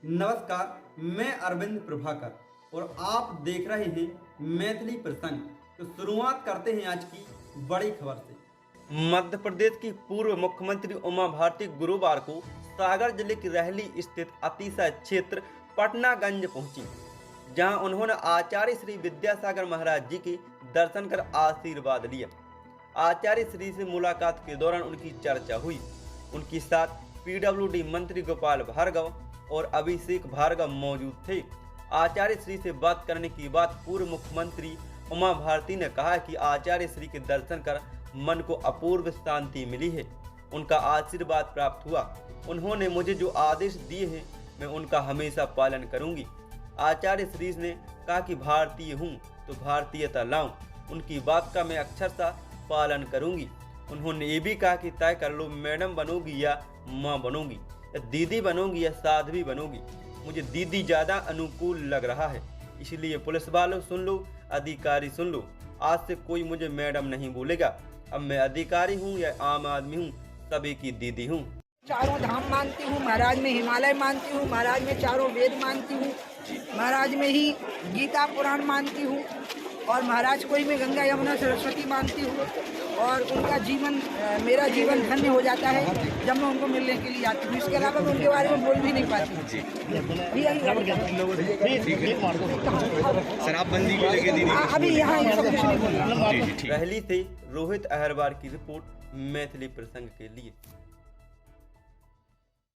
नमस्कार, मैं अरविंद प्रभाकर और आप देख रहे हैं मैथिली प्रसंग। तो शुरुआत करते हैं आज की बड़ी खबर से। मध्य प्रदेश की पूर्व मुख्यमंत्री उमा भारती गुरुवार को सागर जिले की रहली स्थित अतिशय क्षेत्र पटनागंज पहुंची, जहां उन्होंने आचार्य श्री विद्यासागर महाराज जी के दर्शन कर आशीर्वाद लिया। आचार्य श्री से मुलाकात के दौरान उनकी चर्चा हुई। उनके साथ पीडब्ल्यूडी मंत्री गोपाल भार्गव और अभिषेक भार्गव मौजूद थे। आचार्य श्री से बात करने की बात पूर्व मुख्यमंत्री उमा भारती ने कहा कि आचार्य श्री के दर्शन कर मन को अपूर्व शांति मिली है, उनका आशीर्वाद प्राप्त हुआ। उन्होंने मुझे जो आदेश दिए हैं मैं उनका हमेशा पालन करूंगी। आचार्य श्री ने कहा कि भारतीय हूँ तो भारतीयता लाऊं, उनकी बात का मैं अक्षरशः पालन करूंगी। उन्होंने ये भी कहा कि तय कर लो, मैडम बनोगी या माँ बनोगी, या दीदी बनोगी या साध्वी बनोगी। मुझे दीदी ज़्यादा अनुकूल लग रहा है, इसलिए पुलिस वालों सुन लो, अधिकारी सुन लो, आज से कोई मुझे मैडम नहीं बोलेगा। अब मैं अधिकारी हूँ या आम आदमी हूँ, सभी की दीदी हूँ। चारों धाम मानती हूँ, महाराज में हिमालय मानती हूँ, महाराज में चारों वेद मानती हूँ, महाराज में ही गीता पुराण मानती हूँ, और महाराज को ही मैं गंगा यमुना सरस्वती मानती हूँ। और उनका जीवन, मेरा जीवन धन्य हो जाता है जब मैं उनको मिलने के लिए आती हूँ। इसके अलावा मैं उनके बारे में बोल भी नहीं पाती। शराबबंदी को लेकर दीदी अभी यहाँ सब कुछ नहीं बोल रहा। रहली से रोहित अहरवार की रिपोर्ट मैथिली प्रसंग के लिए।